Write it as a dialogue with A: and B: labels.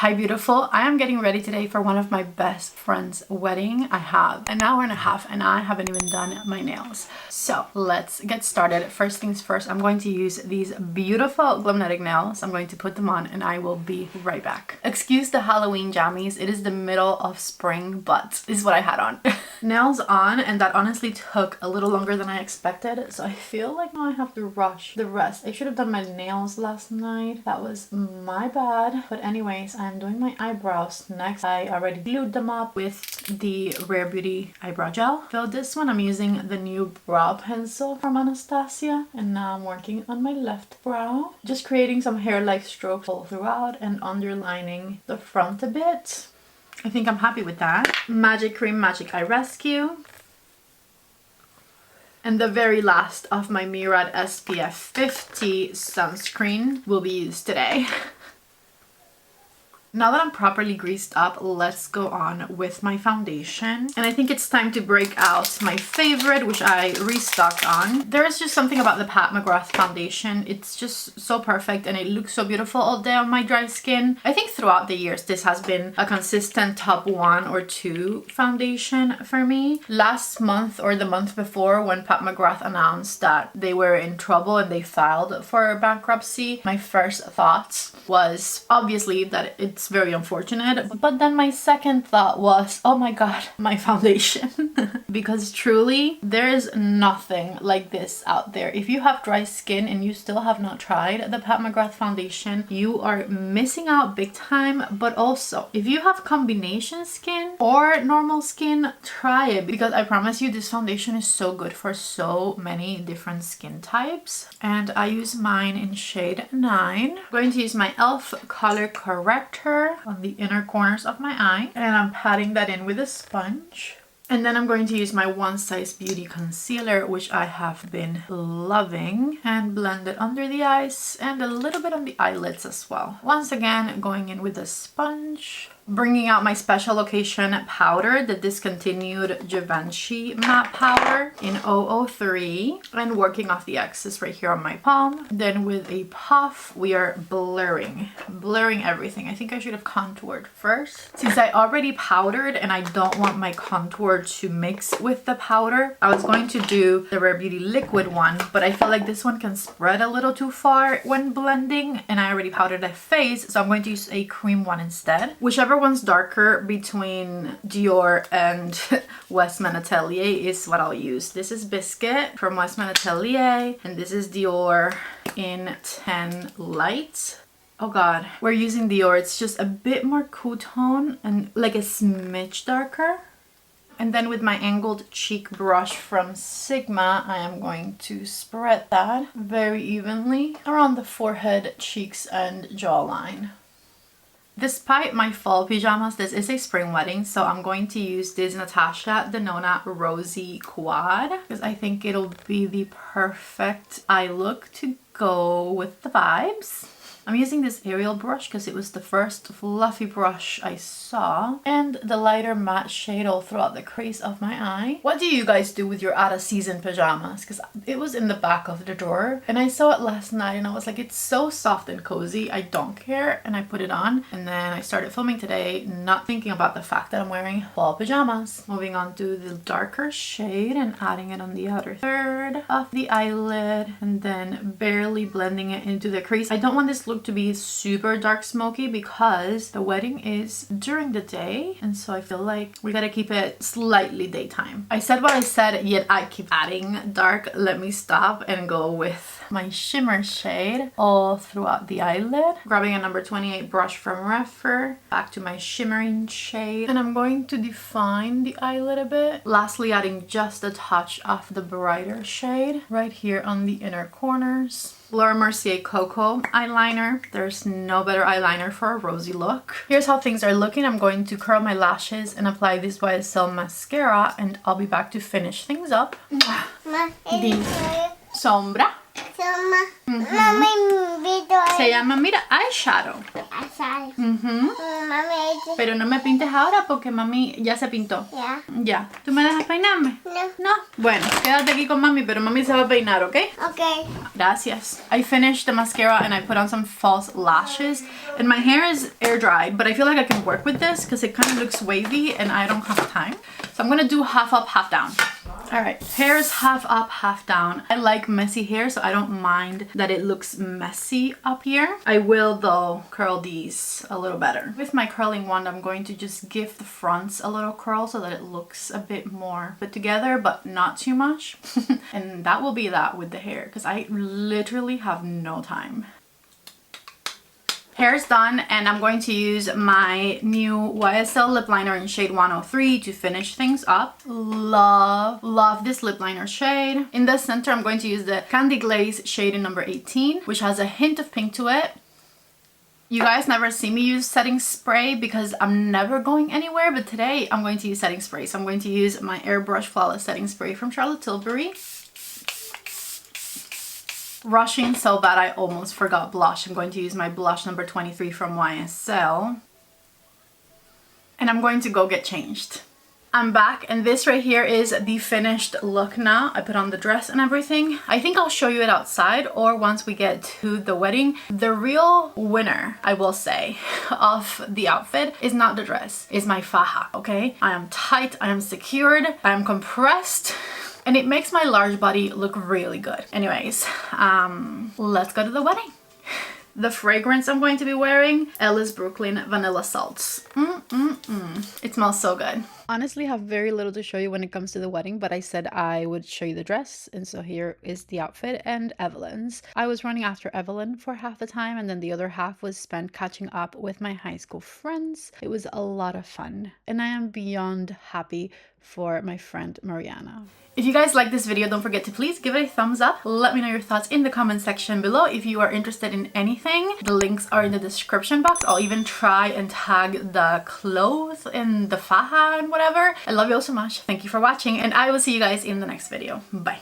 A: Hi beautiful, I am getting ready today for one of my best friend's wedding. I have an hour and a half and I haven't even done my nails. So let's get started. First things first, I'm going to use these beautiful Glam nails. I'm going to put them on and I will be right back. Excuse the Halloween jammies, it is the middle of spring, but this is what I had on. Nails on, and that honestly took a little longer than I expected, so I feel like now I have to rush the rest. I should have done my nails last night. That was my bad. But anyways, I'm doing my eyebrows next. I already glued them up with the Rare Beauty eyebrow gel. For this one, I'm using the new brow pencil from Anastasia, and now I'm working on my left brow. Just creating some hair-like strokes all throughout and underlining the front a bit. I think I'm happy with that. Magic Cream Magic Eye Rescue. And the very last of my Murad SPF 50 sunscreen will be used today. Now that I'm properly greased up, let's go on with my foundation. And I think it's time to break out my favorite, which I restocked on. There is just something about the Pat McGrath foundation. It's just so perfect and it looks so beautiful all day on my dry skin. I think throughout the years, this has been a consistent top 1 or 2 foundation for me. Last month or the month before, when Pat McGrath announced that they were in trouble and they filed for bankruptcy, my first thought was obviously that it's very unfortunate, but then my second thought was, oh my god, my foundation. Because truly there is nothing like this out there. If you have dry skin and you still have not tried the Pat McGrath foundation, you are missing out big time. But also, if you have combination skin or normal skin, try it, because I promise you this foundation is so good for so many different skin types. And I use mine in shade 9. I'm going to use my e.l.f. color corrector on the inner corners of my eye, and I'm patting that in with a sponge. And then I'm going to use my One Size Beauty concealer, which I have been loving, and blend it under the eyes and a little bit on the eyelids as well. Once again, going in with a sponge. Bringing out my special occasion powder, the discontinued Givenchy matte powder in 003, and working off the excess right here on my palm. Then with a puff, we are blurring everything. I think I should have contoured first. Since I already powdered and I don't want my contour to mix with the powder, I was going to do the Rare Beauty liquid one, but I feel like this one can spread a little too far when blending, and I already powdered my face, so I'm going to use a cream one instead. Whichever one's darker between Dior and Westman Atelier is what I'll use. This is Biscuit from Westman Atelier, and this is Dior in 10 Light. Oh god, we're using Dior. It's just a bit more cool tone and like a smidge darker. And then with my angled cheek brush from Sigma, I am going to spread that very evenly around the forehead, cheeks, and jawline. Despite my fall pajamas, this is a spring wedding, so I'm going to use this Natasha Denona Rosy Quad because I think it'll be the perfect eye look to go with the vibes. I'm using this Ariel brush because it was the first fluffy brush I saw, and the lighter matte shade all throughout the crease of my eye. What do you guys do with your out of season pajamas? Because it was in the back of the drawer and I saw it last night and I was like, it's so soft and cozy, I don't care, and I put it on. And then I started filming today not thinking about the fact that I'm wearing fall pajamas. Moving on to the darker shade and adding it on the outer third of the eyelid, and then barely blending it into the crease. I don't want this look to be super dark smoky because the wedding is during the day, and so I feel like we gotta keep it slightly daytime. I said what I said, yet I keep adding dark. Let me stop and go with my shimmer shade all throughout the eyelid. Grabbing a number 28 brush from Refer, back to my shimmering shade, and I'm going to define the eyelid a bit. Lastly, adding just a touch of the brighter shade right here on the inner corners. Laura Mercier Cocoa eyeliner. There's no better eyeliner for a rosy look. Here's how things are looking. I'm going to curl my lashes and apply this YSL mascara, and I'll be back to finish things up. The sombra. Se llama, mira, eyeshadow. Pero no me pintes ahora porque mami ya se pintó. Ya. ¿Tú me dejas peinarme? No. Bueno, quédate aquí con mami, pero mami se va a peinar, ¿ok? Gracias. I finished the mascara and I put on some false lashes. And my hair is air dried, but I feel like I can work with this because it kind of looks wavy and I don't have time. So I'm gonna do half up, half down. Alright, hair is half up, half down. I like messy hair, so I don't mind that it looks messy up here. I will, though, curl these a little better. With my curling wand, I'm going to just give the fronts a little curl so that it looks a bit more put together, but not too much. And that will be that with the hair, because I literally have no time. Hair is done, and I'm going to use my new YSL lip liner in shade 103 to finish things up. Love this lip liner shade. In the center, I'm going to use the Candy Glaze shade in number 18, which has a hint of pink to it. You guys never see me use setting spray because I'm never going anywhere, but today I'm going to use setting spray. So I'm going to use my Airbrush Flawless Setting Spray from Charlotte Tilbury. Rushing so bad I almost forgot blush. I'm going to use my blush number 23 from YSL. And I'm going to go get changed. I'm back, and this right here is the finished look now. I put on the dress and everything. I think I'll show you it outside or once we get to the wedding. The real winner, I will say, of the outfit is not the dress, is my faja, okay? I am tight, I am secured, I am compressed. And it makes my large body look really good. Anyways, let's go to the wedding. The fragrance I'm going to be wearing, Ellis Brooklyn Vanilla Salts. It smells so good. Honestly, I have very little to show you when it comes to the wedding, but I said I would show you the dress, and so here is the outfit and Evelyn's. I was running after Evelyn for half the time, and then the other half was spent catching up with my high school friends. It was a lot of fun, and I am beyond happy for my friend Mariana. If you guys like this video, don't forget to please give it a thumbs up. Let me know your thoughts in the comment section below. If you are interested in anything, the links are in the description box. I'll even try and tag the clothes and the faja and whatever. I love you all so much. Thank you for watching, and I will see you guys in the next video. Bye.